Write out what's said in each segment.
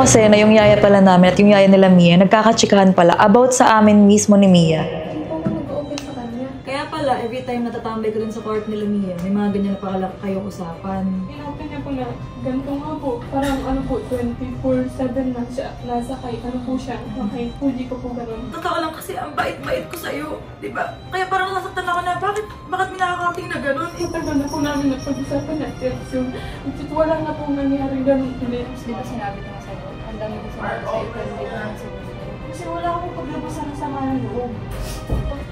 kasi na yung yaya pala namin at yung yaya nila Mia, nagkakatsikahan pala about sa amin mismo ni Mia. Kaya pala, every time natatambay ko dun sa court nila Mia, may mga ganyan na pala kayong usapan. Inopen niya po na ganito nga po, parang ano po, 24/7 na siya, nasa kay, ano po siya, okay, hindi ko po ganun. Totoo lang kasi ang bait-bait ko sa'yo, di ba? Kaya parang nasasaktan ako na, bakit may nakakating na ganun? Tagal na po namin napag-usapan na yung wala na pong nangyari ganun ulit. Di ba sinabi ko nga sa'yo, ang dami ko sinabi sa'yo, pero hindi ko naman sinabi sa'yo. Kasi wala akong paglabasan ng sama ng loob.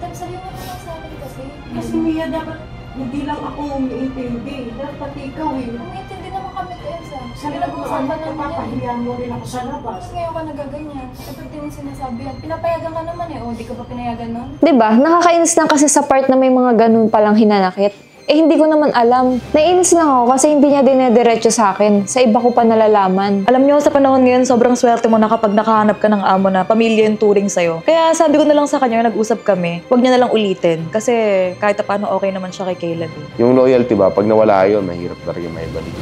Pag sabi mo naman sa akin kasi. Kasi Mia, dapat hindi lang ako umiintindi. Dapat pati ikaw eh. Umiintindi naman kami, Elsa. Sabi na kung ano, napapahiyan mo rin ako sa labas. Tapos ngayon ka nagaganyan. Dapat din yung sinasabi yan. Pinapayagan ka naman eh. O, di ka pa pinayagan nun? Diba? Nakakainis lang kasi sa part na may mga ganun palang hinanakit. Eh, hindi ko naman alam. Naiinis lang ako kasi hindi niya dinediretso sa akin. Sa iba ko pa nalalaman. Alam nyo, sa panahon ngayon, sobrang swerte mo na kapag nakahanap ka ng amo na pamilya yung turing sa'yo. Kaya sabi ko na lang sa kanya, nag-usap kami, huwag niya na lang ulitin. Kasi kahit paano okay naman siya kay Caleb. Yung loyalty ba, pag nawala yun, mahirap na rin maibalik.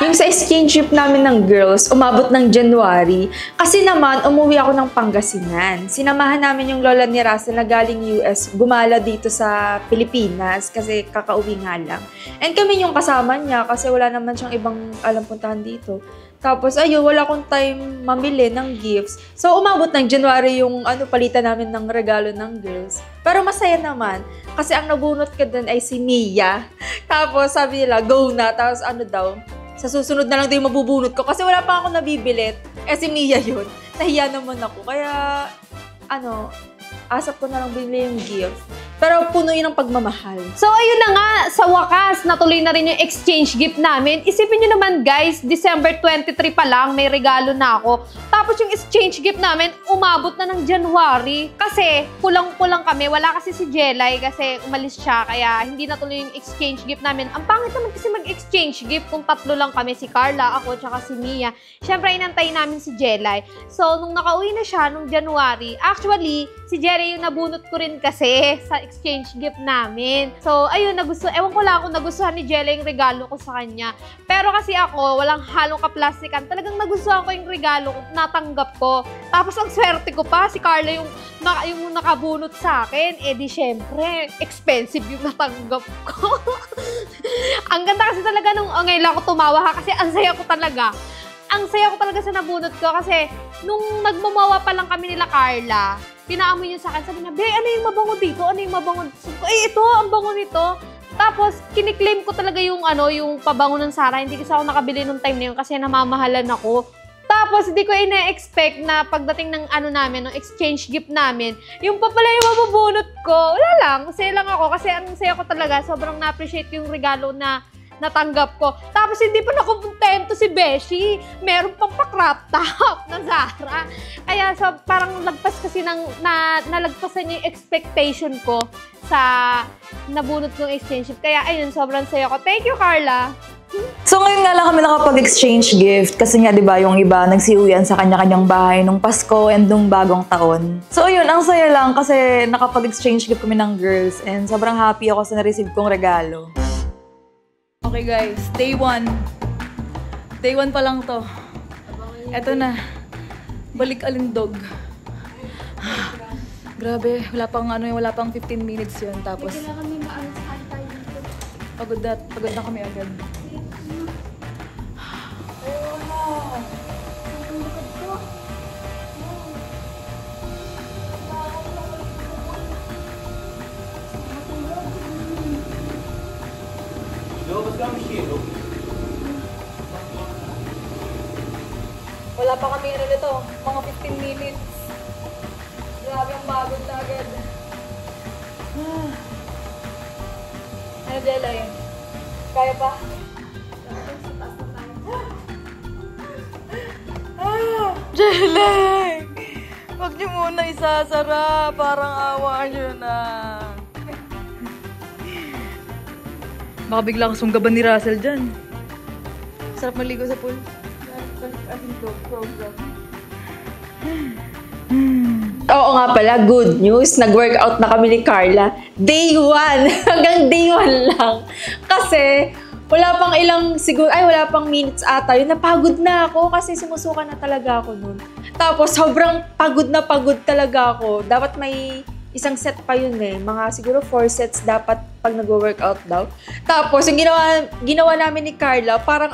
Yung sa exchange trip namin ng girls, umabot ng January. Kasi naman, umuwi ako ng Pangasinan. Sinamahan namin yung lola ni Russell na galing US, gumala dito sa Pilipinas kasi kakauwi nga lang. And kami yung kasama niya kasi wala naman siyang ibang alam puntahan dito. Tapos, ayun, wala akong time mamili ng gifts. So, umabot ng January yung palitan namin ng regalo ng girls. Pero masaya naman. Kasi ang nabunot ka dun ay si Mia. Tapos, sabi nila, go na. Tapos, sa susunod na lang din mabubunot ko. Kasi wala pa ako nabibilit. Si Mia yun. Nahiya naman ako. Kaya, asap ko na lang bili yung gift. Pero puno yun ng pagmamahal. So, ayun na nga, sa wakas, natuloy na rin yung exchange gift namin. Isipin nyo naman guys, December 23 pa lang, may regalo na ako. Tapos yung exchange gift namin, umabot na ng January. Kasi, kulang-kulang kami. Wala kasi si Jelay kasi umalis siya. Kaya, hindi natuloy yung exchange gift namin. Ang pangit naman kasi mag-exchange gift kung tatlo lang kami. Si Carla, ako, tsaka si Mia. Siyempre, inantay namin si Jelay. So, nung nakauwi na siya, nung January, actually, si Jelay yung nabunot ko rin kasi sa exchange gift namin. So, ayun, ewan ko lang kung nagustuhan ni Jelay yung regalo ko sa kanya. Pero kasi ako, walang halong kaplastikan. Talagang nagustuhan ko yung regalo ko, natanggap ko. Tapos, ang swerte ko pa, si Carla yung nakabunot sa akin. Di syempre, expensive yung natanggap ko. Ang ganda kasi talaga nung, ngayon lang ako tumawa ha, kasi ang saya ko talaga. Ang saya ko talaga sa nabunot ko kasi nung nagmamawa pa lang kami nila Carla, pinaamoy niya sa akin, sabi niya, "Be, ano yung mabango dito? Ano yung mabango dito?" Ito, ang bango nito. Tapos, kiniklaim ko talaga yung pabango ng Sara. Hindi kasi ako nakabili nung time na yun kasi namamahalan ako. Tapos, hindi ko ina-expect na pagdating ng namin, ng exchange gift namin, yung pa pala yung mabubunot ko. Wala lang, masaya lang ako kasi ang saya ko talaga. Sobrang na-appreciate yung regalo na natanggap ko. Tapos, hindi pa nakukontento si Beshi. Meron pang pa-crop top na Zara. Kaya, parang lagpas kasi nalagpasan yung expectation ko sa nabunot ng exchange gift. Kaya, ayun, sobrang saya ko. Thank you, Carla! So ngayon nga lang kami nakapag-exchange gift kasi nga 'di ba yung iba nagsiuwian sa kanya-kanyang bahay nung Pasko and nung bagong taon. So yun, ang saya lang kasi nakapag-exchange gift kami ng girls and sobrang happy ako sa na-receive kong regalo. Okay guys, day 1. Day 1 pa lang to. Eto na. Balik alindog. Grabe, wala pang 15 minutes yun. Tapos pagod na kami agad. Wala pa kami nito, mga 15 minutes. Grabe ang pagod na agad. Ano, Jelay? Kaya pa? Jelay! Huwag niyo muna isasara. Parang awa niyo na. Baka biglang sunggaban ni Russell dyan. Sarap maligo sa pool. Oo nga pala, good news. Nag-workout na kami ni Carla. Day 1! Hanggang day 1 lang. Kasi, wala pang minutes ata. Yun, napagod na ako kasi sumusuka na talaga ako nun. Tapos, sobrang pagod na pagod talaga ako. Dapat may isang set pa yun eh. Mga siguro 4 sets dapat pag nag-workout daw. Tapos, yung ginawa namin ni Carla, parang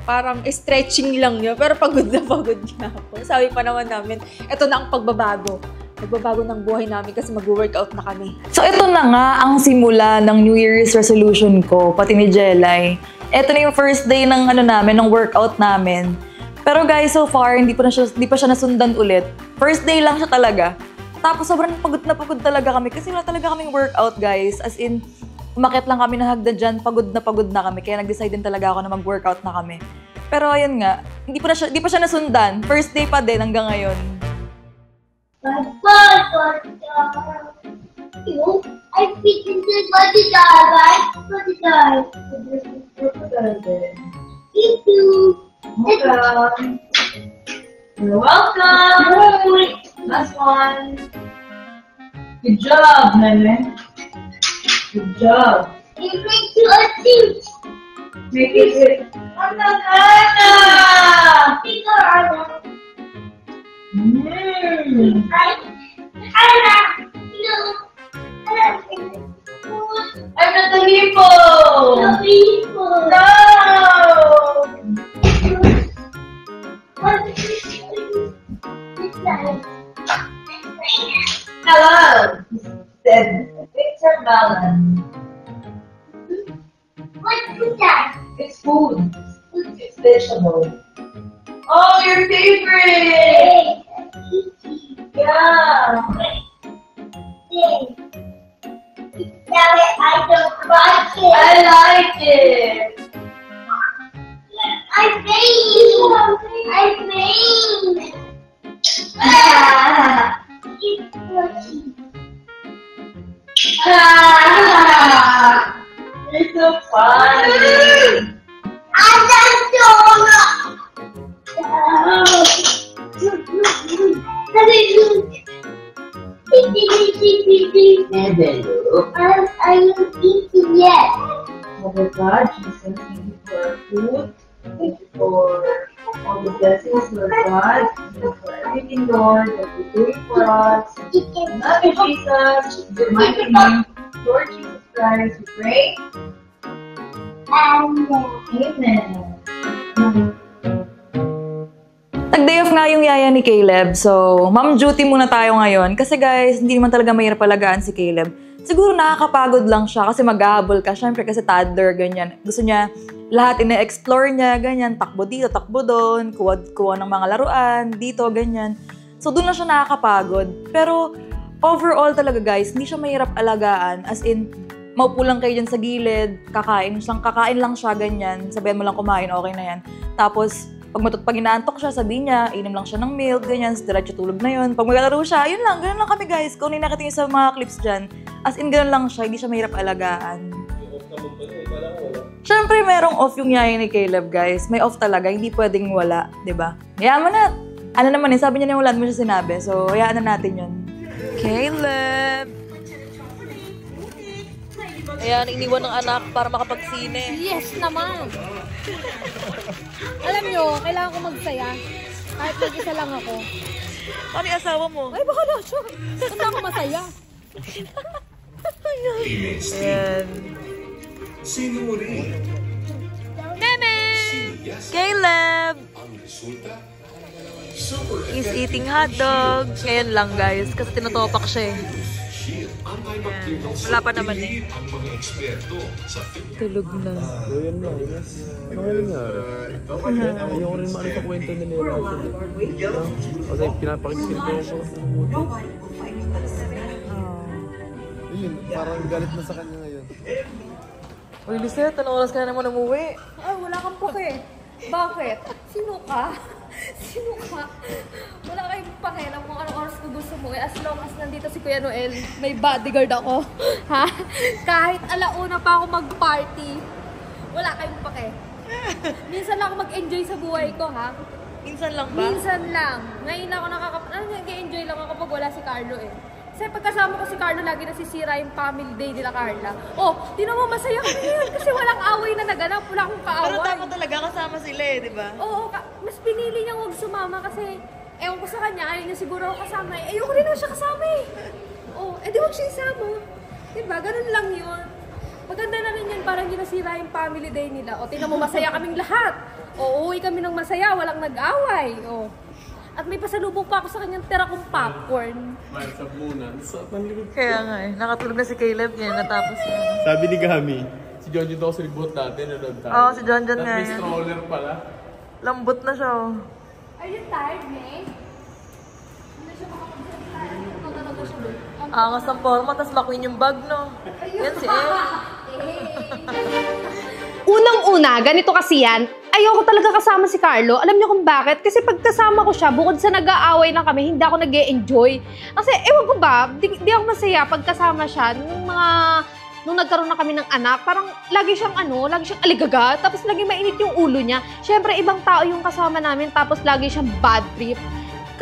parang stretching lang yun. Pero pagod na ako. Sabi pa naman namin, eto na ang pagbabago. Nagbabago ng buhay namin kasi mag-workout na kami. So, ito na nga ang simula ng New Year's resolution ko, pati ni Jelay. Ito na yung first day ng ng workout namin. Pero guys, so far, hindi pa siya nasundan ulit. First day lang siya talaga. Tapos sobrang pagod na pagod talaga kami kasi wala talaga kaming workout, guys. As in, umakyat lang kami ng hagdan dyan, pagod na kami. Kaya nag-decide din talaga ako na mag-workout na kami. Pero ayun nga, hindi pa siya nasundan. First day pa din hanggang ngayon. I fit into the body jar, right? Body jar. Thank you. Welcome. You're welcome. Last one. Good job, Nene. Good job. You're going to a seat. Make it. Ana! I'm not the hippo! The hippo! No! Hello! Said Victor Melon. What is that? It's food. It's vegetable. Oh, your favorite! Yeah! I don't like it. I like it! I faint. It's crunchy. You're so funny! Are you eating yet? Mother God, Jesus, thank you for our food. Thank you for all the blessings, Lord God. Thank you for everything, Lord, that you're doing for us. Love you, Jesus. In your mighty name, Lord Jesus Christ, we pray. Amen. Nag-day off nga yung yaya ni Caleb, so mom duty muna tayo ngayon. Kasi guys, hindi naman talaga mahirap alagaan si Caleb. Siguro nakakapagod lang siya kasi maghahabol ka. Siyempre kasi toddler, ganyan. Gusto niya lahat ina-explore niya, ganyan. Takbo dito, takbo doon, kuha ng mga laruan, dito, ganyan. So doon lang siya nakakapagod. Pero overall talaga guys, hindi siya mahirap alagaan. As in, maupo lang kayo dyan sa gilid, kakain lang siya, ganyan. Sabihan mo lang kumain, okay na yan. Tapos, pag inaantok siya, sabihin niya, inom lang siya ng milk, ganyan, diretso tulog na yun. Pag maglalaro siya, yun lang, ganun lang kami guys. Kung nakita niyo sa mga clips dyan, as in, ganun lang siya, hindi siya mahirap alagaan. Siyempre, merong off yung yaya ni Caleb, guys. May off talaga, hindi pwedeng wala, di ba? Hayaan mo na. Ano naman sabi niya na wala mo siya sinabi, so hayaan na natin yun. Caleb! Ayan, iniwan ng anak para makapagsine. Yes naman! Alam nyo, kailangan ko magsaya. Kahit mag-isa lang ako. Ano yung asawa mo? Ay, baka na siya. Basta ako masaya. Ayan. Meme! Caleb! He's eating hot dog. Ngayon lang guys, kasi tinutopak siya eh. Ayan. Wala pa naman eh. Tulog na. Ayan na, yes. Ano nga? Ayoko rin maano sa kwento nila. Kasi pinapakikita ko sa buti. Ayun, parang galit na sa kanya ngayon. Uy, Lisette, anong oras ka na naman umuwi? Ay, wala kang pake. Bakit? Sino ka? Sino ka? Wala kayong pakialam kung anong oras ko gusto mo. As long as nandito si Kuya Noel, may bodyguard ako. Ha? Kahit alauna pa ako mag-party, wala kayong pake. Minsan lang ako mag-enjoy sa buhay ko, ha? Minsan lang ba? Minsan lang. Ngayon ako nag-enjoy lang ako pag wala si Carlo eh. Kasi pagkasama ko si Carlo, lagi nasisira yung family day nila Carla. Oh, di naman masaya kami ngayon kasi walang away na naganap. Wala akong kaaway. Pero dapat talaga kasama sila eh, di ba? Oo, mas pinili niya huwag sumama kasi ewan ko sa kanya, ayaw niya siguro ako kasama eh. Ayoko rin naman siya kasama eh. Oh, di huwag siya isama. Diba? Ganun lang yun. Maganda na rin yan, parang hindi nasira yung family day nila. O, tingnan mo, masaya kaming lahat. O, uwi kami ng masaya, walang nag-away. O. At may pasalubong pa ako sa kanyang tira kong popcorn. Marsap muna. Kaya nga eh, nakatulog na si Caleb yan, natapos yan. Sabi ni Gami, si John daw sa reboot natin, nanood tayo. Oo, si John nga may yan. stroller pala. Lambot na siya oh. Are you tired, May? Hindi siya makapagsalita. Talaga siya doon. Angas ng forma, tas maqueen yung bag, no? Yan si Elle. Unang-una, ganito kasi yan, ayoko talaga kasama si Carlo. Alam niyo kung bakit? Kasi pagkasama ko siya, bukod sa nag-aaway lang kami, hindi ako nag-e-enjoy. Kasi, ewan ko ba, di ako masaya pagkasama siya. Nung nagkaroon na kami ng anak, parang lagi siyang aligaga, tapos lagi mainit yung ulo niya. Siyempre, ibang tao yung kasama namin, tapos lagi siyang bad trip.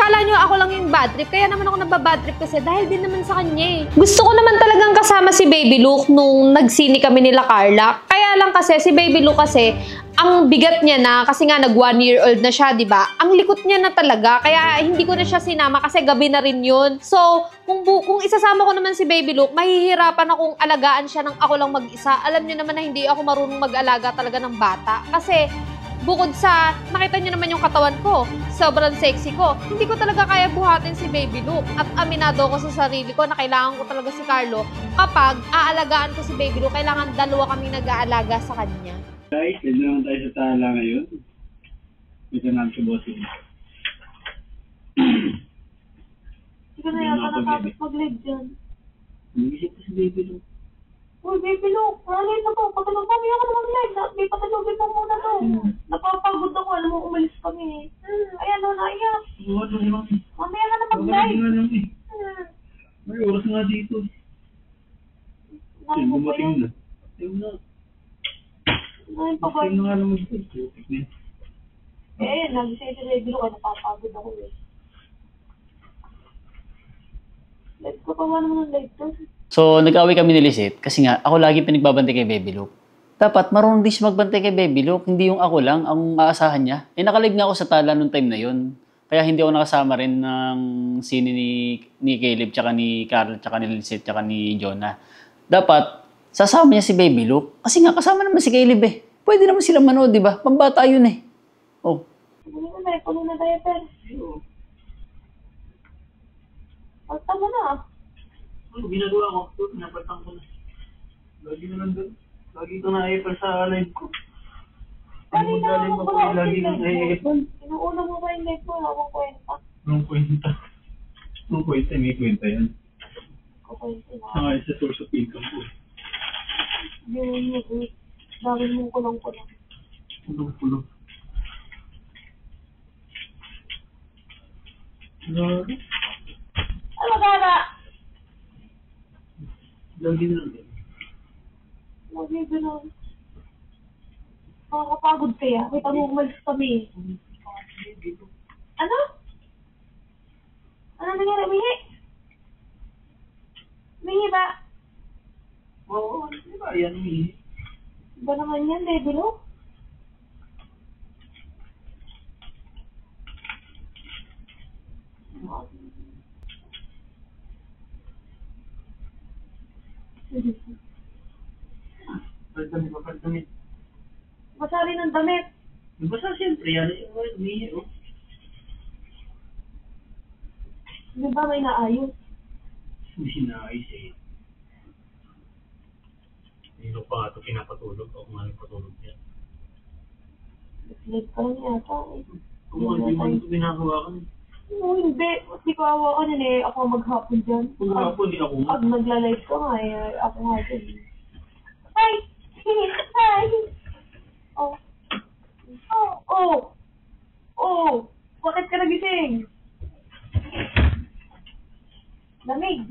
Akala nyo ako lang yung bad trip, kaya naman ako nababad trip kasi dahil din naman sa kanya eh. Gusto ko naman talagang kasama si Baby Luke nung nagsini kami nila Carla. Kaya lang kasi si Baby Luke kasi, ang bigat niya na kasi nga nag 1 year old na siya, di ba? Ang likot niya na talaga, kaya hindi ko na siya sinama kasi gabi na rin yun. So, kung isasama ko naman si Baby Luke, mahihirapan akong alagaan siya ng ako lang mag-isa. Alam niyo naman na hindi ako marunong mag-alaga talaga ng bata. Kasi, bukod sa, nakita niyo naman yung katawan ko, sobrang sexy ko, hindi ko talaga kaya buhatin si Baby Luke. At aminado ko sa sarili ko na kailangan ko talaga si Carlo. Kapag aalagaan ko si Baby Luke, kailangan dalawa kaming nag-aalaga sa kanya. Guys, pwede naman tayo sa tala ngayon. Pwede naman sa bossing. Hindi ka na yata natapos mag-live dyan. Nag-isip ko si Baby Luke. Uy, Baby Luke, nalate na to. Patulog kami ako naman live. May patulogin mo muna to. Napapagod ako. Alam mo, umalis kami. Ayan o, naiyak. Ano lang? Mamaya ka na mag-live. Nga lang eh. May oras nga dito. Bumating na. Ayun na. Ngayon pa ba? Ayun na nga lang mag-live. Nagising si Baby Luke. Napapagod ako eh. Live ka pa ba naman ng live to? So, nag-away kami ni Lisette kasi nga, ako lagi pinagbabantay kay Baby Luke. Dapat marunong din siya magbantay kay Baby Luke, hindi yung ako lang ang aasahan niya. Nakalive nga ako sa tala nung time na yun. Kaya hindi ako nakasama rin ng sini ni Caleb, tsaka ni Carl, tsaka ni Lisette, tsaka ni Jonah. Dapat, sasama niya si Baby Luke. Kasi nga, kasama naman si Caleb eh. Pwede naman sila manood, di ba? Pambata yun eh. Oh. Puno na diaper. Pagta mo na. Ano ginagawa ko? Pinapatang ko na. Lagi na nandun. Lagi ko na-ipal sa live ko. Kanina mo ko lagi na na-ipal. Inuuna mo ba yung live ko? Habang kwenta. Nung kwenta. Nung kwenta, may kwenta yan. Kukwenta na. Saka sa source of income ko. Yun. Dami mong kulong-kulong. Kulong-kulong. Ano gana? Lagi na lang din. Lagi na lang. Makakapagod kaya. Wait, umalis kami. Ano? Ano nangyari? Mihi? Mihi ba? Oo, di ba? Yan Mihi. Iba naman yan, Baby Luke. Pagdamit. Masari ng damit. Basta siyempre, yan yung Mihi, oh. Di ba may naayos? Hindi naayos eh. Hindi ko pa nga ito pinapatulog. Ako nga nagpatulog yan. Slip ka lang yata eh. Kung ano yung ito pinakawakan. No, hindi. Hindi ko awakan yun eh. Ako maghapon dyan. Kung hapon, di ako nga. Pag nagla-live ka nga eh. Ako nga dyan. Hi! Hi! Oh. Oh! Oh! Oh! Bakit ka nagising? Lamig.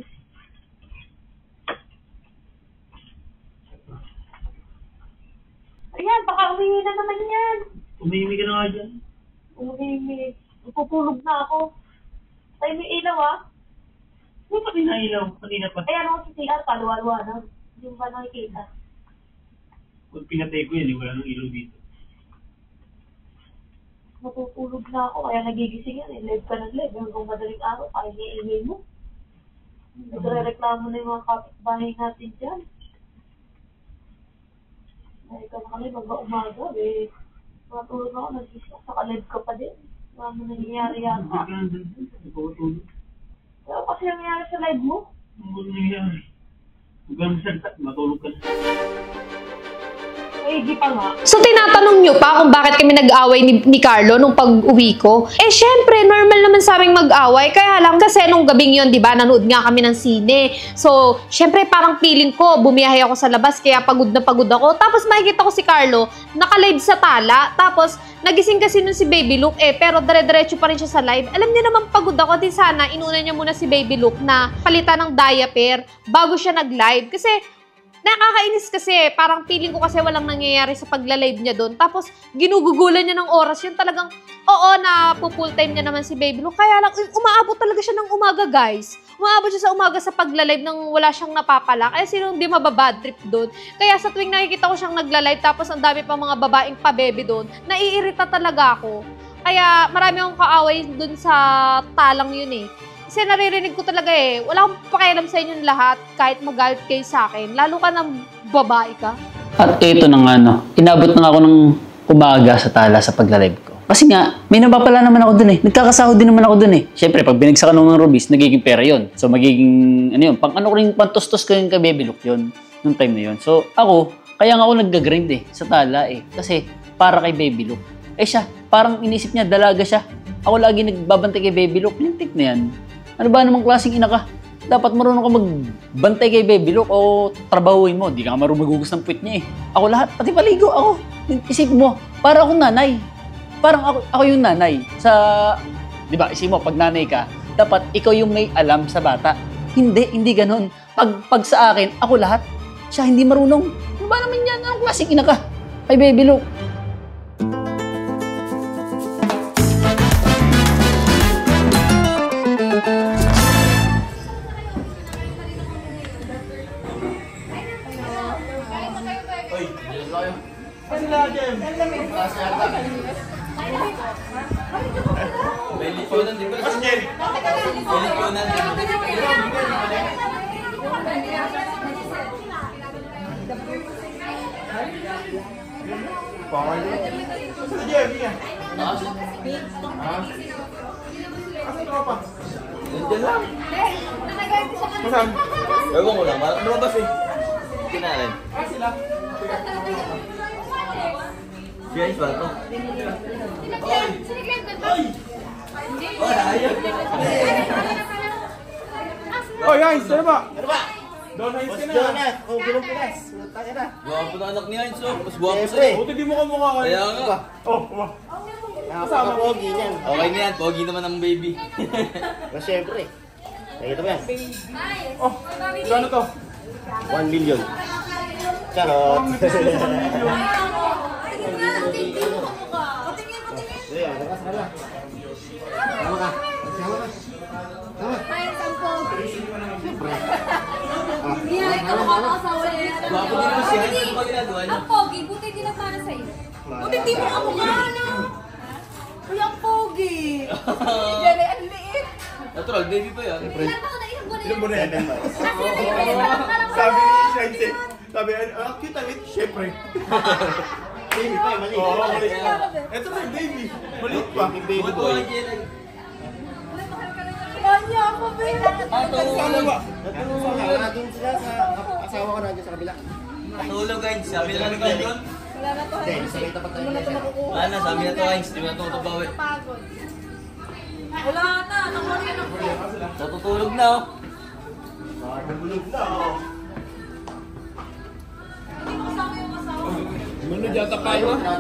Ayan, baka umihi na naman yan. Umihimi ka na nga dyan. Umihi. Pupulog na ako. Tayo may ilaw ah. Hindi pa pinailaw. Kanina pa. Ayan ako si CR, paluwa-luwa na. Hindi mo ba nakikita? Pag pinatay ko yan, wala nang ilaw dito. Matutulog na ako, kaya nagigising yan eh. Live ka ng live. Hanggang madaling araw, kaya niingay mo. Nagre-reklamo na yung mga kapitbahay natin dyan. Dahil ka na kami mag-umaga eh. Matulog ako, nag-isip sa live ka pa din. Wala mo nangyayari yata. Hindi ka nandun. Nagpapatulog. Pero kasi nangyayari sa live mo? Ano nangyayari? Huwag kang salta. Matulog ka na. Hindi pa nga. So, tinatanong nyo pa kung bakit kami nag-away ni Carlo nung pag-uwi ko? Eh, syempre, normal naman sa aming mag-away. Kaya lang kasi nung gabing yun, di ba, nanood nga kami ng sine. So, syempre, parang feeling ko, bumiyahe ako sa labas, kaya pagod na pagod ako. Tapos, makikita ko si Carlo, naka-live sa tala. Tapos, nagising kasi nun si Baby Luke, pero dire-diretso pa rin siya sa live. Alam niya naman pagod ako, di sana, inuna niya muna si Baby Luke na palitan ng diaper bago siya nag-live. Kasi, Nakakainis kasi, parang feeling ko kasi walang nangyayari sa pagla-live niya doon. Tapos, ginugugulan niya ng oras. Yun talagang, oo, na full time niya naman si Baby Luke. Kaya lang, umaabot talaga siya ng umaga, guys. Umaabot siya sa umaga sa pagla-live nang wala siyang napapala. Kaya sino hindi mababad trip doon. Kaya sa tuwing nakikita ko siyang nagla-live, tapos ang dami pang mga babaeng pa-baby doon, naiirita talaga ako. Kaya marami akong kaaway doon sa talang yun eh. Kasi naririnig ko talaga eh, wala akong pakialam sa inyong lahat kahit magalit kayo sa akin. Lalo ka ng babae ka. At ito na nga, inabot na ako ng umaga sa tala sa pagla-live ko. Kasi nga, may nabapala naman ako dun eh. Nagkakasahod din naman ako dun eh. Siyempre, pag binagsakan ng rubis, nagiging pera yun. So, magiging, pantustos ko yung kay Baby Luke yun, nung time na yun. So, kaya nga ako nag-grind eh, sa tala eh. Kasi, para kay Baby Luke. Eh siya, parang inisip niya, dalaga siya. Ako lagi nagbabantay kay Baby Luke. Lintik na yan. Ano ba namang klaseng ina ka? Dapat marunong ka magbantay kay Baby Luke o trabahuin mo. Di ka marunong magugas ng puwit niya eh. Ako lahat, pati paligo ako. Isip mo, para akong nanay. Parang ako yung nanay. Di ba, isip mo, pag nanay ka, dapat ikaw yung may alam sa bata. Hindi ganun. Pag sa akin, ako lahat, siya hindi marunong. Ano ba naman yan? Anong klaseng ina ka? Kay Baby Luke. Ewan ko lang, lumabas eh. Kinalan. Guys, ba ito? Oy, Heinz, ano ba? Don Heinz ka na. Oh, Ginong Pinas. Gwapo na anak ni Heinz, oh. Mas gwapo sa'yo. Buti di mo kamukha ka. Kaya nga. Oh. Kasama pogi niyan. Okay na yan, pogi naman ang baby. Siyempre. Nakita mo yan? Oh, gano'n to? 1 million. Charot. Tama ka. Gwapo din mo siya. Ano ba ginagawa niya? Ang pogi, buti din ang para sa'yo. Buti di mo kamukha, no? Uy, ang pogi. Yan ay, ang liit. Natural, baby pa yan. Ilan ba ko na ilang buwan Ilang buwan na yan? Sabi ni Shine, sabi, cute ang ito, syempre. Baby pa, mali. Oo, mali. Ito na yung baby. Maliit pa. Baby boy. Kanya ako, baby. Ano ba? Nandun sila sa asawa ko nandiyan sa kabila. Natulog, Heinz. Sabi na lang tayo doon. Wala na to, Hindi, sabay tapat tayo. Wala na, sabi na to, Heinz. Di mo na tumabawi. Pagod. Wala na, nakuha ako. Natutulog na, oh. Nagulog na, oh. Hindi mo kasama yung asawa. Ano yata kayo, ha?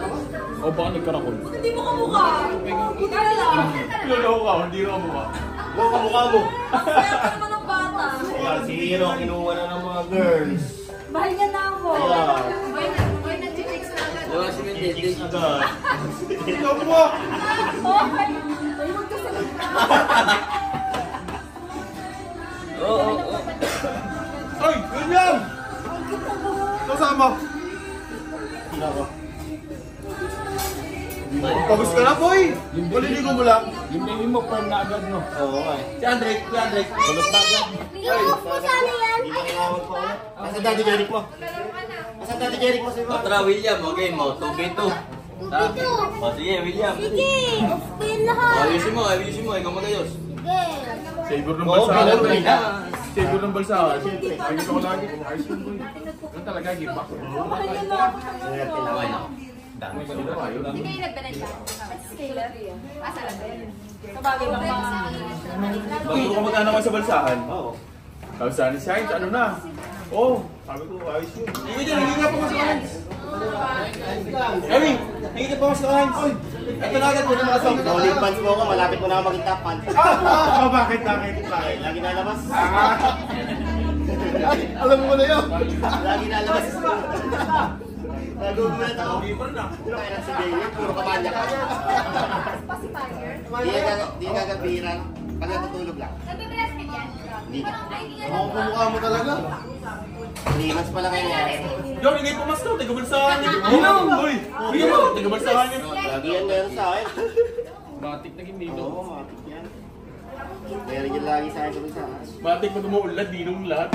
O baka nagkarakol? Hindi mo kamukha. Buti na lang. Lolo ka, hindi ka kamukha. Huwag ka mukha mo. Masaya ka naman ng bata. Yan, si Hero, kinuha na ng mga girls. Mahal niya na ako. Ayan. Boy, nag-fix na agad. Diba si Mendes? Agad. Ikaw mo! Okay. Ay, huwag ka salita. Oo. Ay, ganyan! Kasama. Pagos ka na, boy! Maliligo mo lang. Yung mo, firm na agad, no? Oo nga. Si Andre, Tulog na agad. Off mo sana yan. Hindi ka tinawag ko ulit. Asan Daddy Jeric mo? Asan Daddy Jeric mo sa'yo? Patra, William. Okay mo, 2v2. O, sige, William. Sige, off ko yun lahat. Ayusin mo. Ikaw magayos. Sige. Savior ng Oo, balsahan. pinag-pray na. Savior ng balsahan. Ay, gusto ko lagi. Ayos yun, boy. Yan talaga, give back. Mahal niya na ako. Okay na. Dami pa nila kayo. Hindi kayo nagbananda. Scaler. Asa lang ba yun? Sabagay bang mga... Bago ko magkano ka sa balsahan. Oo. Sabi sa ni Shine, ano na? Oh, sabi ko, ayos yun. Hindi nga po mas Heinz. Emi, hindi nga po mas Heinz. Ito na agad po na mga song. Solid pants mo ka, malapit mo na ako maging top pants. Bakit? Lagi na labas. Alam mo na yun. Lagi nalabas. Nagugulat ako. Kaya na si David, puro kamanya ka. Di gagabiran. Pag natutulog lang. Nagbibilas ka dyan? Hindi ka. Ako kumukha mo talaga. Limas pala kayo yan. John, hindi pumas ka. Tigabalsahan niya. Uy! Tigabalsahan niya. Lagi yan meron sa akin. Matik na ginito. Oo, matik yan. Meron yan lagi sa akin sa akin. Matik pag umuulan, dinong lahat.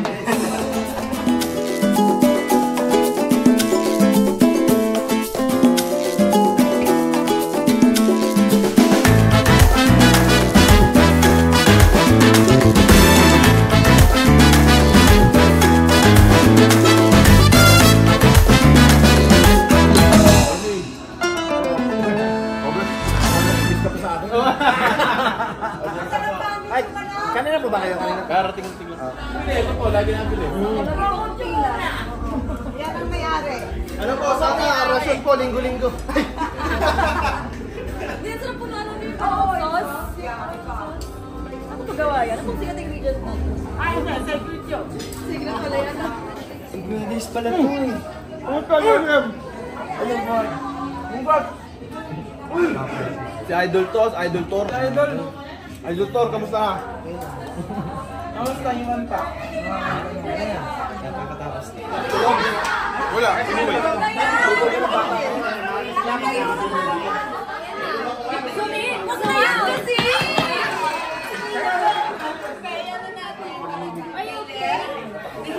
Ay, kanina po ba kayo? Karating ang tingin. Hindi, ito po, lagi natin eh. Yan ang may-ari. Ano po, sana rasyon po, linggo-linggo. Hindi, sarap po na ano yung sauce. Ano pagawa yan? Ano pong secret ingredient na? Ay, secret yun. Secret pala yan. Ingredients pala ito eh. Ano ka, William? Ayun ba? Ano ba? Si Idol to, Idol Tor. Idol Tor, kamusta? Kamusta yung pa? Wala, inuwi.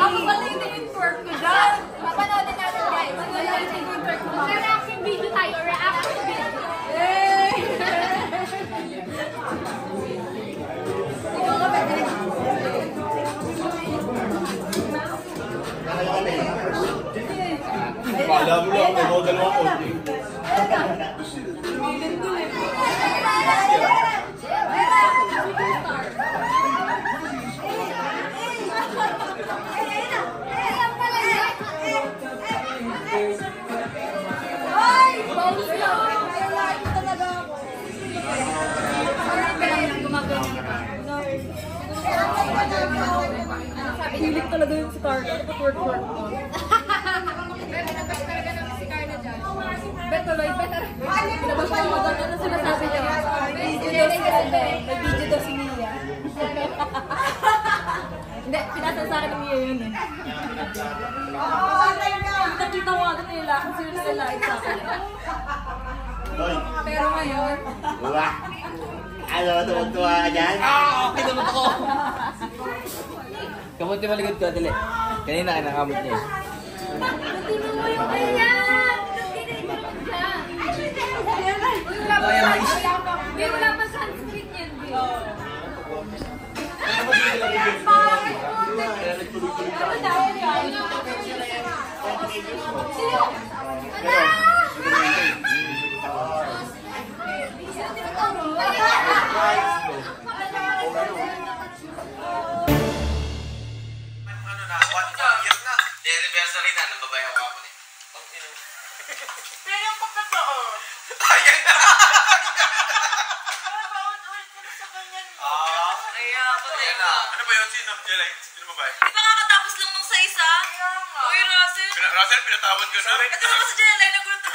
Ako pala yung nag-inform ko dyan. Papanoodin natin guys. Wala yung nag-inform ko. Reaction video tayo. Reaction video. Ikaw ka ba din? Pala mo lang, ano dalawa ko. Hilig talaga yung si Carla. Twerk ko. Nabas talaga namin si Carla dyan. Bet tuloy, bet. Pinabas ko yung maganda na sinasabi niya. May video daw si Mia. Hindi, pinasa sa akin ng Mia yun eh. Nakita ko agad nila kung sino sila sa akin. Pero ngayon, Wala. Ano, tuwag-tuwa ka dyan? Okay naman ako. Kamuti maligod ko, dali. Kanina kinakamot niya eh. Tingnan mo yung kanya! Wala pa sunscreen yan, Bill. Bakit Anniversary na, nang babayaw ka po eh. pero yung kapatoo. Ayan na! Kaya na. Ano ba yun? Sino? Jelay? Sino babae? di ba kakatapos lang nung sa isa? Uy, Russell. Russell, pinatawad ka sa amin. Ito naman si Jelay, nagulat na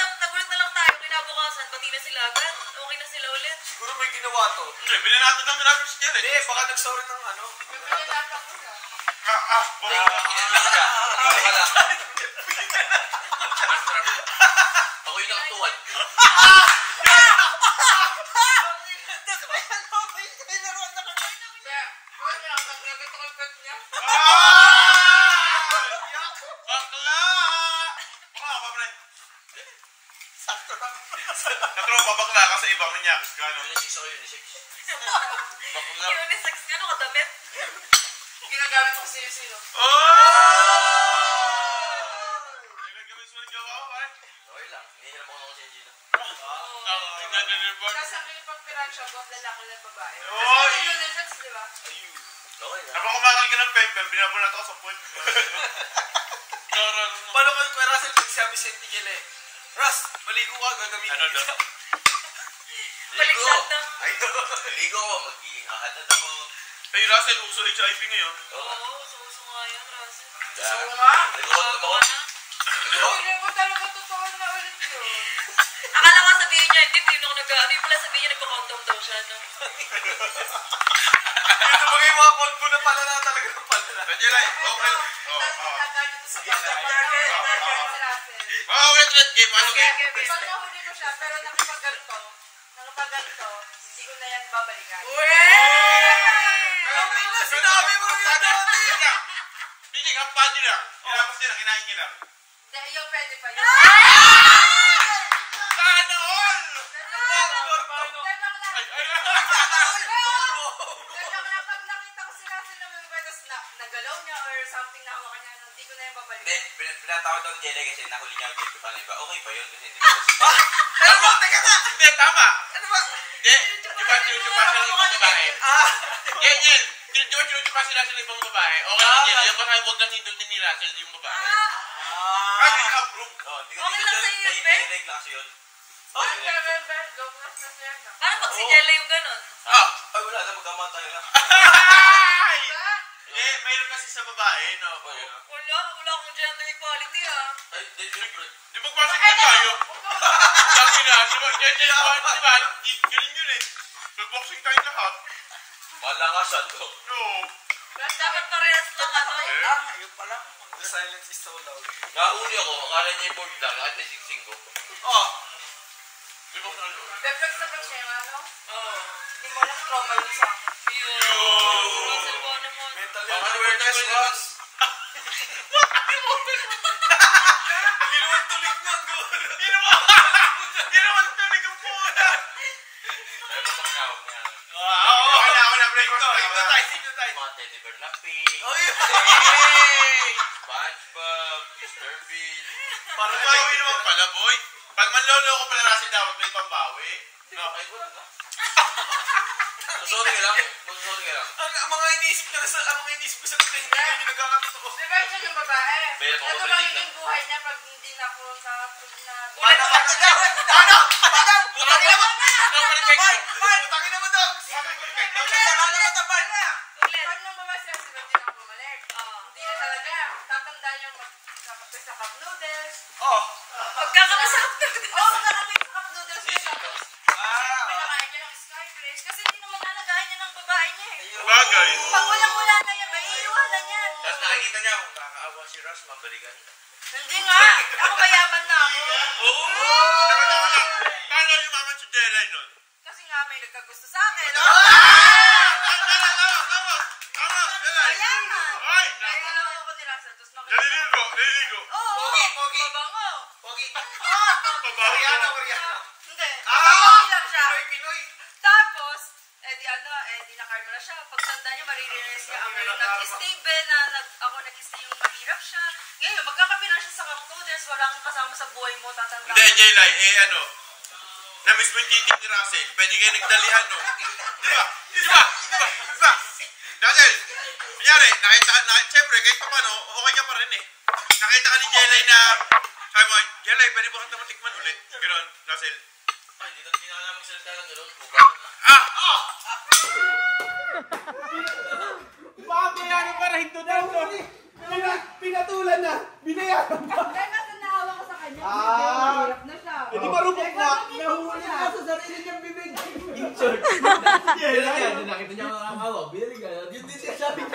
lang tayo. Kinabukasan, pati na sila agad. Okay na sila ulit. Siguro may ginawa to. Hindi, binanatan lang ni Russell si Jelay. Hindi, baka nag-sorry ng ano. Binanatan ko siya. Ako yung nakatuwad. Natropa bakla ka sa ibang manyakis ka, no? Unisex ako, unisex. Bakla. Unisex nga, ano kadamit? Ginagamit ko si sino. Nagagawin sa mga ako, pare. Okay lang, hihirap ako sa Gina. Sasakay pag piransya, both lalaki na babae. Oy! Kasi unisex, di ba? Ayun. Okay lang. Habang kumakal ka ng pempem, binabulat ako sa puwet. Paano ka, Kuya Russell, nagsabi si Antigel eh? Russ, maligo ka, gagamitin ano kita. Baliktad na. Maligo ako, magiging ahatan ako. Hey Russell, uso HIV ngayon. Oo, uso nga yan, Russell. Oo nga. Hindi ko talaga totoo na ulit yun. Akala ko sabihin niya, hindi yun ako ano yung pala sabihin niya, nagko-condom daw siya, no? Ito mga yung mga convo na pala na talaga ng pala na. Medyo like, okay. Wait, game, ano game? Pag nahuli ko siya, pero nakapaganto, hindi ko na yan babalikan. Sinabi mo yun dati! Hindi, kapadi lang. Ilapos nila, kinain niya lang. Hindi, yung pwede pa yun. Sana all! Pag nakita ko sila nagalaw niya or something na hawakan niya, hindi ko na yan babalikan. Hindi, pinatawad ako ng Jelly kasi nahuli niya ang dito pa na iba. Okay pa yun kasi hindi ko tama! Teka nga! Hindi, tama! Ano ba? Hindi, di ba tinutupa sila ng ibang babae? Yan! Di ba tinutupa sila sa ibang babae? Okay lang Jelly, yung baka huwag na sindutin nila sila yung babae. Hindi ka approve. Okay lang sa'yo yun, Ben? Hindi ka kasi yun. Paano pag si Jelly yung ganun? Ay, wala na, magkamatay na. Hindi, mayroon kasi sa babae, no? Wala akong gender equality, ah. Ay, di magpasok na tayo. Sabi na, gender equality, di ba? Galing yun eh. Mag-boxing tayo lahat. Malangasan to. No. Dapat parehas lang ako. Yun pala. The silence is so loud. Nahuli ako, akala niya yung board lang, nakita yung singsing ko. Di ba nalo? Beflex na flex niya yung ano? Hindi mo lang trauma yun sa akin. Mental awareness was... Hindi naman tulig na ang goal. Hindi naman tulig ang bola. Ay, patang na ako nga. Ako na, break ko. Hypnotize. Mga teddy bear na pink. SpongeBob, Mr. Bean. Parang bawi naman pala, boy. Pag manlolo ko pala kasi dapat may pambawi. No, ay wala na. Sorry ka lang. Ang mga iniisip ko sa kanya, hindi kayo nagkakatotoo. Diba siya yung babae? Meron ako Ito balik magiging buhay niya pag hindi na ako sa... Ano? Putangin naman! Putangin naman daw! Pag nung babae sila sila din ako bumalik. Hindi na talaga. Tatandaan yung magkakape sa cup noodles. Magkakape sa cup noodles? Magkakape sa cup noodles. Pinakain niya ng Skyflash. Kasi hindi naman alagayin niya ng babae niya eh. Bagay. Pag walang-wala na yan, may iiwanan yan. Tapos nakikita niya kung kakaawa si Ross, mabalikan. Hindi nga. Ako mayaman na ako. Oo! Paano yumaman si Jelay nun? Kasi nga may nagkagusto sa akin. Tama! Mayaman. Ay! Kaya alam ako ni Russell. Naliligo. Pogi. Mabango. Pogi. Koreano. Hindi. Pogi lang siya. Pinoy. Tapos, di na-karma na siya. Pagtanda niya, marirealize niya ako yung nag-stay ako nag-stay yung mahirap siya. Ngayon, magkakape na siya sa cup noodles. Wala kang kasama sa buhay mo, tatanda. Hindi, Jelay, na-miss mo yung titig ni Russell. Pwede kayo nagdalihan, no? Di ba? Russell, kunyari, siyempre, kahit pa paano, okay ka pa rin eh. Nakita ka ni Jelay na, sabi mo, Jelay, pwede ba kita matikman ulit? Ganon, Russell. Ay, hindi na namin salita ng ganon. Babayaran para hindi dito. Pinatulan na. Binayaran pa. Kaya kasi naawa ko sa kanya. Mahirap na siya. Hindi marupok na. Nahuli na sa sarili niyang bibig. Insert. Yan, nakita niya mga kawa. Binili ka. Yun din siya sabi ko.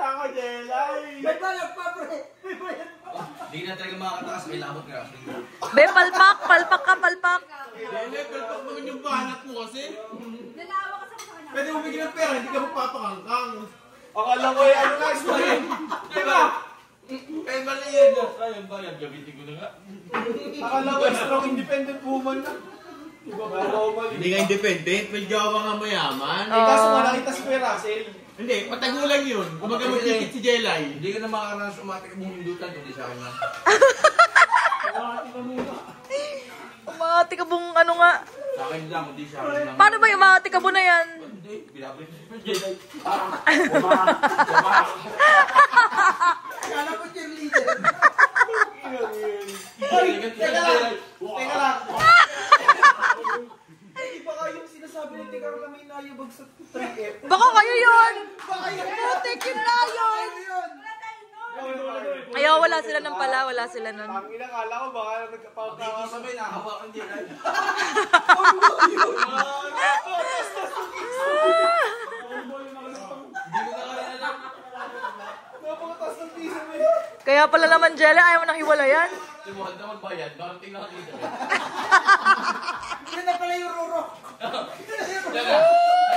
Ako, Jelay. May bayag pa, pre. May bayag pa. Hindi na talaga makakatakas. May labot ka. Be, palpak ka. Jelay, palpak naman yung banat mo kasi. Nalawa ka sa kanya. Pwede umigil ng pera, hindi ka magpapakangkang. Akala ko eh, ano nga, explain. Diba? Eh, mali yan. Ayun ba yan? Gamitin ko na nga. Akala ko strong independent woman na. Diba ba? Hindi ka independent, may jowa nga mayaman. Eh, kaso nga nakita si Kuya Russell. Hindi, patagulan yun. Kumaga magkikit si Jelay. Hindi ka na makakaranas umatik mong hindutan, kundi sa akin na. Umahati ka bung ano nga. Sa akin lang, hindi sa akin lang. Paano ba yung umahati ka na yan? Hindi, binabalik si Jelay. Kala ko cheerleader. Teka lang. Hindi ba kayong sinasabi ni Tika kami nayabag sa 3F? Baka kayo yun! Putik yung lion! Ayaw, wala sila nun pala. Wala sila nun. Ang inakala ko baka nagkapagkawa sa may nakahawakan din. Kaya pala naman, Jelly, ayaw mo nang hiwalayan. Simuhan na magbayad, bakit tingnan ka dito? Yan na pala yung roro. Yan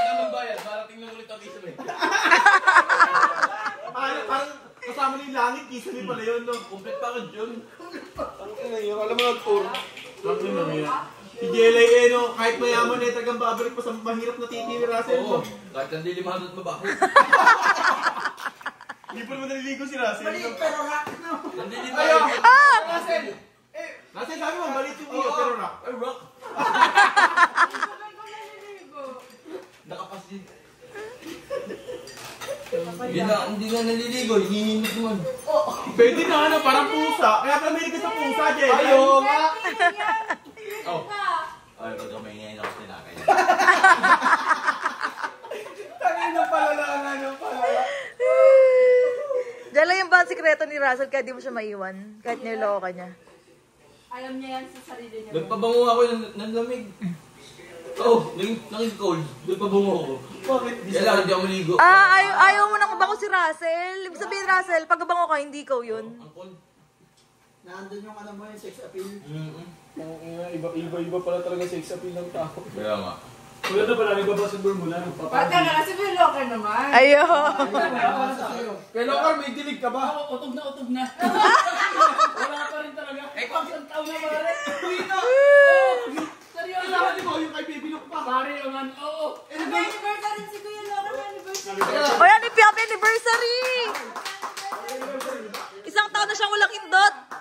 na magbayad, bakit tingnan ulit ang isa mo eh. Parang kasama ni langit, kisa ni pala yun, no? Complete pa ka dyan. Alam mo nag-tour. Bakit naman yan? Si Jelay no, kahit mayaman eh, tagang babalik pa sa mahirap na titi ni Russell. Oo, kahit nandilimahan at mabaho. Hindi pa naman naliligo si Russell. Maliit pero rock. Nandilimahan. Russell! Russell, sabi mo, maliit yung iyo, pero rock. Ay, rock! Nakapasin. Hindi nga naliligo, hihimot naman. Pwede na ano, parang pusa. Kaya pala may sa pusa, Jelay. Ayaw nga! Oh. Ay, pag may ngayon ako tinakay. Tangin na pala lang, ano pala. Jelly, yung ba ang sikreto ni Russell kaya di mo siya maiwan? Kahit niloko ka niya. Alam niya yan sa sarili niya. Nagpabango ako ng lamig. Oo, naging cold. Nagpabango ako. Bakit? Kailangan hindi ako maligo. Ayaw mo nang bango si Russell. Ibig sabihin, Russell, pag bango ka, hindi ikaw yun. Nandun yung ano mo yung sex appeal. Iba pala talaga sex appeal ng tao. Kaya nga. Wala na pala, nagbabasketball muna. Pata na, kasi may locker naman. Ayaw. Kaya Locar, may dilig ka ba? Oo, utog na. Wala pa rin talaga. Pang isang taon na pare. Uy na! Seryoso. Alam mo, yung kay Baby Look pa. Pare, naman, oo. Anniversary si Kuya Locker, anniversary. O yan, happy anniversary! Isang taon na siyang walang indot.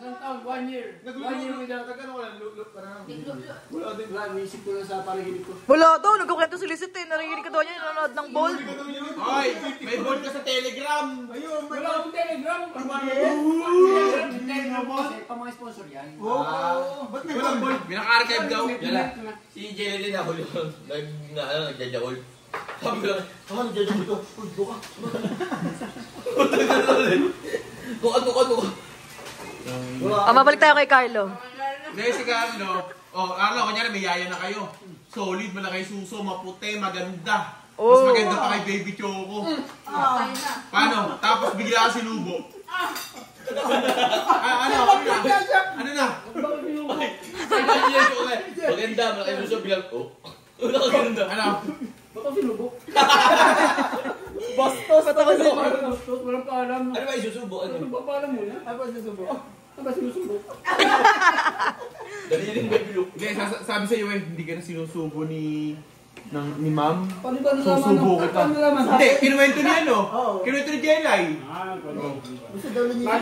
Isang taon, 1 year. 1 year without. Nagkano ko lang, look ka na. Wala din. Wala, naisip ko lang sa panaginip ko. Wala daw, nagkukwento si Lizette eh. Narinig ka daw niya, nanonood ng bold. Ay, may board ka sa Telegram. Ayun, Wala akong telegram. Telegram mo? Pa mga sponsor yan. Ba't may board? Pinaka-archive daw. Yala. Si Jelly din ako yun. Nagjajakol. Sabi ko lang, Nagjajakol ko. Uy, buka. Tuka. Mabalik tayo kay Carlo. Dahil si Carlo, Carlo, kunyari may yaya na kayo. Solid, malaki suso, maputi, maganda. Mas maganda pa kay Baby Choco. Paano? Tapos bigla ka sinubo. Ano na? Maganda, malaki suso, bilang, Nakaganda. Ano? Ba't ako sinubo? Bastos! Walang paalam. Ano ba isusubo? Ano ba paalam muna? Ano ba sinusubo? Ano ba sinusubo? Dali rin Baby Look. Hindi, sabi sa iyo hindi ka na sinusubo ni ma'am. Paano ba Susubo kita. Hindi, kinuwento niya, no? Kinuwento ni Jelay. Gusto daw niya.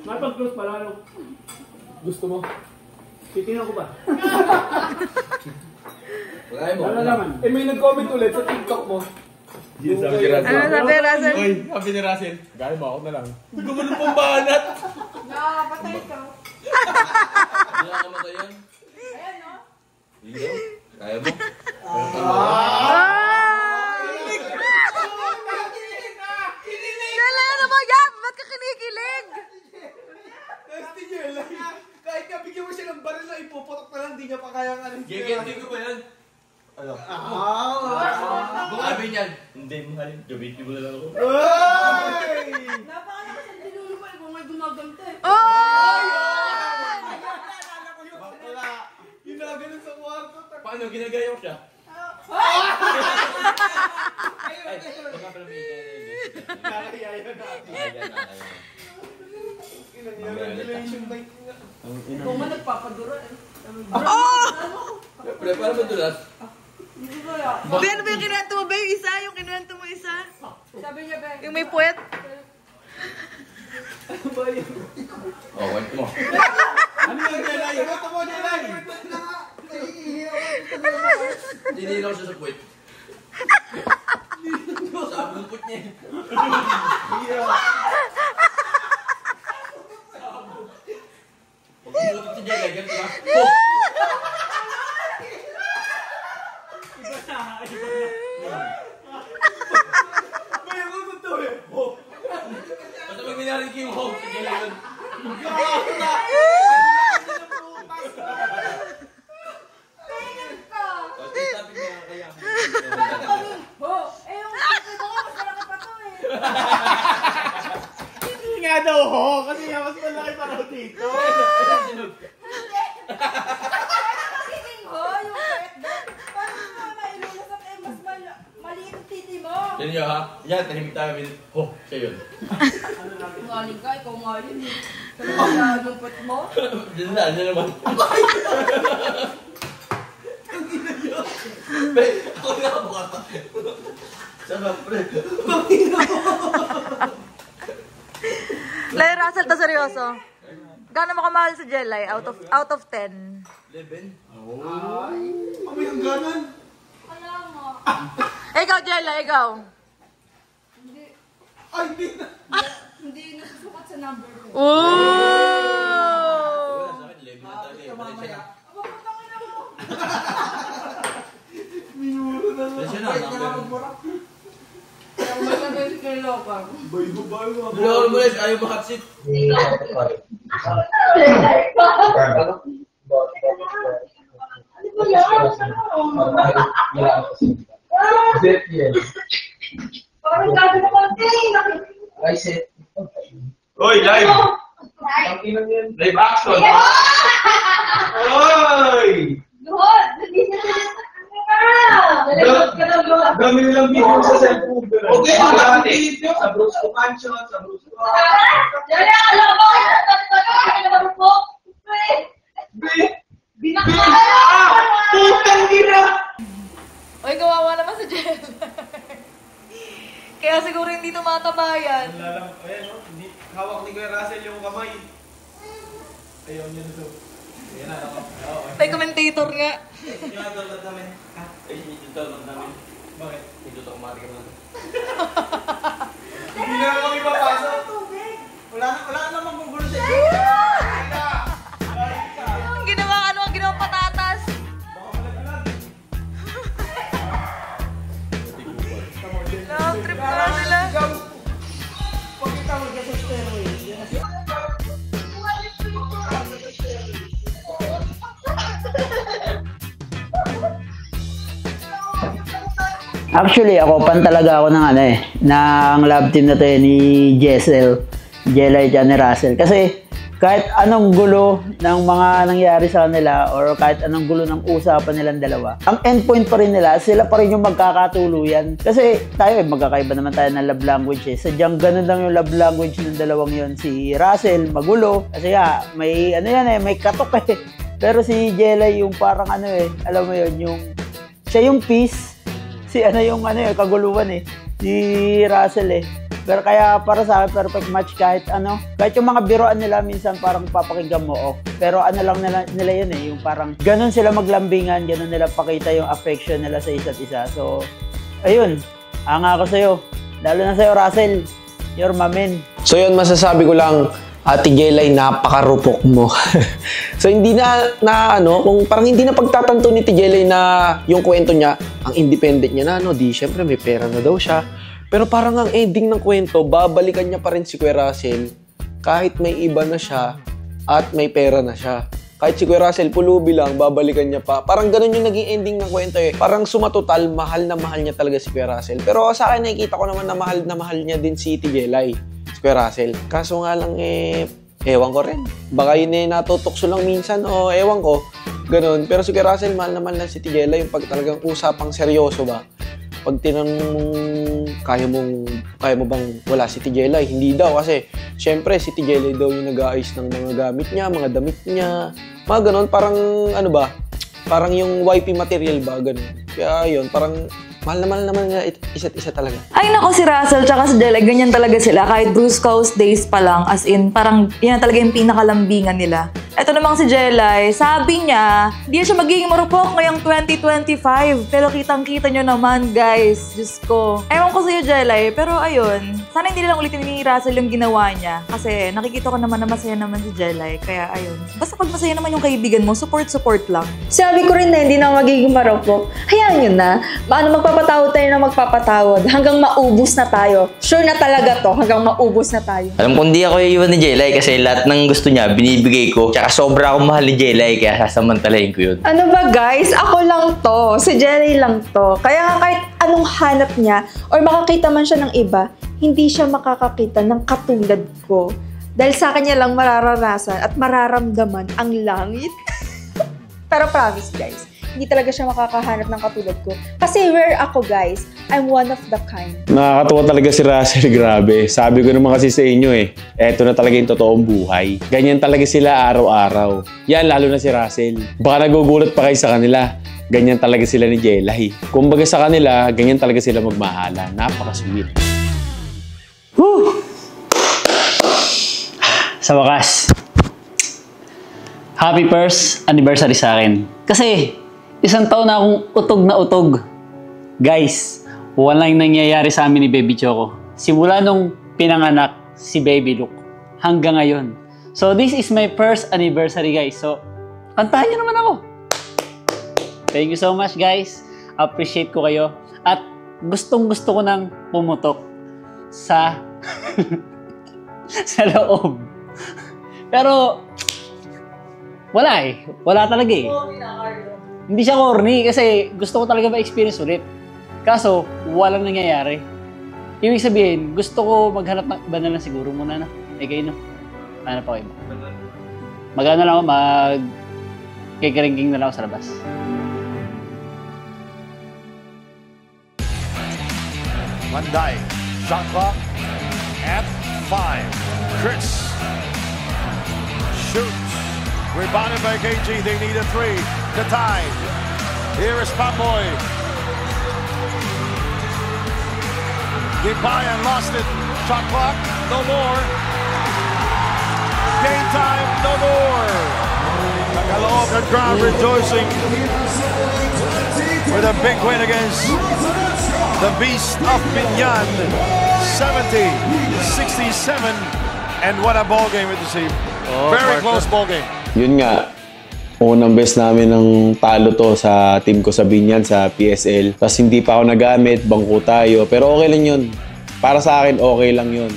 Napag-close pala, ano? Gusto mo? Titingnan ko ba? Wala naman. May nag-comment ulit sa TikTok mo. Sabi ni Russell. Ano sabi, Russell? Oy, sabi ni Russell. Gaya mo ako na lang. Gumawa ng pambanat. Nakapatay ka. Hindi ka kamatayan. Ayan, no? Hindi daw. Kaya mo? Jelly, ano ba yan? Ba't ka kinikilig? Nasty Jelay. Kahit nga bigyan mo siya ng baril na ipuputok na lang, di niya pa kayang ano. Gigindi ko ba yan? Ano? Sabi niyan, hindi mahal. Gamitin mo na lang ako. Napakalakas ang dinulo pa. Kung may gumagante. Bakla. Yung naganon sa kwarto. Paano? Ginagaya mo siya? Ay, baka pala may Nakakayaya natin. Relation bike nga. Kung man nagpapadura eh. Pre, paano ba dulas? Hindi ko kaya. Be, ano ba yung kinwento mo, be? Yung isa? Yung kinwento mo isa? Sabi niya, Ben. Yung may puwet? Oh, wait mo. Ano yung Jelay? Ito mo, Jelay! Tininaw siya sa puwet. Sabi ng puwet niya. Pag-ibutot si Jelay, ganito na. King Hong. Sige lang yun. Hindi nga daw ho, kasi nga mas malaki pa raw dito. Yan nyo ha? Yan, tahimik tayo. Ho, siya yun. Ngaling ka, ikaw nga yun eh. Sa lumpot mo? Diyan na, ano naman? Ako nga buka ka. Sarap, pre. Lay, Russell, to seryoso. Gaano mo kamahal si Jelay out of 10? 11? Ay, kami ang ganon. Wala mo. Ikaw, Jelay, ikaw. Hindi. Ay, hindi na. Hindi nasusukat sa number ko. Ooh! Minuro na lang. Presyo na, number. Kaya magsabi kay Lokang. Bay-babay mo. Bulawal mo les, ayaw makatsit. Parang gagawin na konti. Hoy, live! Live action! Hoy! Luhod! Hindi na sila sa camera! Dami nilang video sa cellphone. Okay, sa Bruce Mansion, sa Bruce Dali, alam mo! Kaya na marupok! Putang ina! Uy, kawawa naman si Jelay. Kaya siguro hindi tumatabayan. Ayan, no? Hindi hawak ni Kuya Russell yung kamay. Ayaw niya na to. Ayan na, ako. May commentator nga. Download namin. Ay, download namin. Bakit? Ito automatic naman. Hindi na lang kami papasok. Wala namang gugulo sa iyo. Ang ginawang patatas. Long trip na sila. Pagkita mo ka sa stairway. Actually, ako, pan talaga ako ng ng love team na to ni Jessel, Jelay at ni Russell. Kasi kahit anong gulo ng mga nangyari sa kanila or kahit anong gulo ng usapan nilang dalawa, ang endpoint pa rin nila, sila pa rin yung magkakatuluyan. Kasi tayo, magkakaiba naman tayo ng love language eh. Sadyang ganun lang yung love language ng dalawang yon. Si Russell, magulo. Kasi may may katok eh. Pero si Jelay yung parang alam mo yun, yung siya yung peace. Si kaguluhan eh. Si Russell eh. Pero kaya para sa akin, perfect match kahit yung mga biroan nila minsan parang papakinggan mo Pero lang nila yun eh, yung parang ganun sila maglambingan, ganun nila pakita yung affection nila sa isa't isa. So, ayun, hanga ako sa'yo. Lalo na sa'yo, Russell. You're my man. So yun, masasabi ko lang, Ate Jelay, napakarupok mo. So hindi kung parang hindi na pagtatanto ni Ate Jelay na yung kwento niya, ang independent niya na, di syempre may pera na daw siya. Pero parang ang ending ng kwento, babalikan niya pa rin si Kuya Russell kahit may iba na siya at may pera na siya. Kahit si Kuya Russell pulubi lang, babalikan niya pa. Parang ganun yung naging ending ng kwento eh. Parang sumatotal, mahal na mahal niya talaga si Kuya Russell. Pero sa akin, nakikita ko naman na mahal niya din si Ate Jelay, si Kuya Russell. Kaso nga lang ewan ko rin. Baka yun natutokso lang minsan o ewan ko. Ganun. Pero si Kuya Russell, mahal na mahal na si Ate Jelay. Yung pag talagang usapang seryoso ba? Pag tinanong mong kaya mo bang wala si Ate Jelay? Hindi daw kasi syempre si Ate Jelay daw yung nag-aayos ng mga gamit niya, mga damit niya. Mga ganun, parang parang yung wifey material ba, ganun. Kaya yun, parang mahal naman na isa't isa talaga. Ay nako, si Russell tsaka si Jelay, ganyan talaga sila. Kahit Bruce Coast days pa lang, as in, parang yan talaga yung pinakalambingan nila. Eto namang si Jelay, sabi niya, hindi siya magiging marupok ngayong 2025. Pero kitang-kita nyo naman, guys. Diyos ko. Ewan ko sa'yo, Jelay, pero ayun, sana hindi lang ulitin ni Russell yung ginawa niya. Kasi nakikita ko naman na masaya naman si Jelay. Kaya ayun, basta pag masaya naman yung kaibigan mo, support lang. Sabi ko rin na hindi na magiging marupok. Hayaan nyo na. Magpapatawad tayo na magpapatawad. Hanggang maubos na tayo. Sure na talaga to, hanggang maubos na tayo. Alam ko hindi ako iiwan ni Jelay kasi lahat ng gusto niya, binibigay ko. Tsaka sobra akong mahal ni Jelay kaya sasamantalahin ko yun. Ano ba guys? Ako lang to. Si Jelay lang to. Kaya nga kahit anong hanap niya or makakita man siya ng iba, hindi siya makakakita ng katulad ko. Dahil sa kanya lang mararanasan at mararamdaman ang langit. Pero promise guys, hindi talaga siya makakahanap ng katulad ko. Kasi rare ako guys. I'm one of the kind. Nakakatuwa talaga si Russell, grabe. Sabi ko naman kasi sa inyo eto na talaga yung totoong buhay. Ganyan talaga sila araw-araw. Yan, lalo na si Russell. Baka nagugulat pa kayo sa kanila. Ganyan talaga sila ni Jelay. Kumbaga sa kanila, ganyan talaga sila magmahala. Napaka-sweet. Whew! Sa wakas, happy first anniversary sa akin. Kasi, isang taon na akong utog na utog. Guys, walang nangyayari sa amin ni Baby Choco. Simula nung pinanganak si Baby Luke hanggang ngayon. So, this is my first anniversary, guys. So, kantahan niyo naman ako. Thank you so much, guys. Appreciate ko kayo. At gustong-gusto ko nang pumutok sa sa loob. Pero, wala Wala talaga Hindi siya corny kasi gusto ko talaga ma-experience ulit. Kaso, walang nangyayari. Ibig sabihin, gusto ko maghanap ng iba na lang siguro muna na. Kayo no? Hanap ako iba. Mag-ano lang ako, kikiringking na lang ako sa labas. Manday, shot clock at 5. Chris shoots. Rebounded by KG. They need a 3 to tie. Here is Papoy. Gibayan lost it. Shot clock, no more. Game time, no more. Tagalog and crowd rejoicing with a big win against the Beast of Binyan. 70-67. And what a ball game with the team. Very close ball game. Yun nga, unang best namin ng talo to sa team ko sa Binyan, sa PSL. Tapos hindi pa ako nagamit, bangko tayo. Pero okay lang yun. Para sa akin, okay lang yun.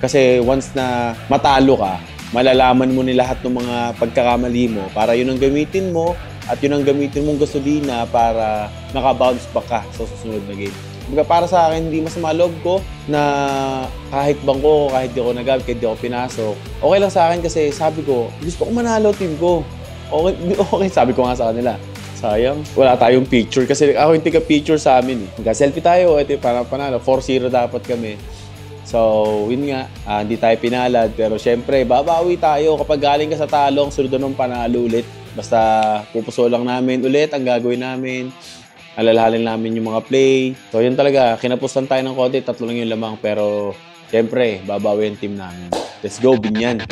Kasi once na matalo ka, malalaman mo ni lahat ng mga pagkakamali mo para yun ang gamitin mo at yun ang gamitin mong gasolina para makabounce back ka sa susunod na game. Para sa akin, hindi masama loob ko na kahit bangko, kahit di ako nagamit, kahit di ako pinasok. Okay lang sa akin kasi sabi ko, gusto ko manalo team ko. Okay, sabi ko nga sa kanila. Sayang, wala tayong picture kasi ako yung tika-picture sa amin. Nagka-selfie tayo, ito parang panalo. 4-0 dapat kami. So, yun nga, hindi tayo pinalad. Pero syempre, babawi tayo kapag galing ka sa talong, sunod ng panalo ulit. Basta pupuso lang namin ulit ang gagawin namin. Alalahanin namin yung mga play. So, yun talaga. Kinapusan tayo ng konti. 3 lang yung lamang. Pero, syempre, babawi yung team namin. Let's go, Binyan!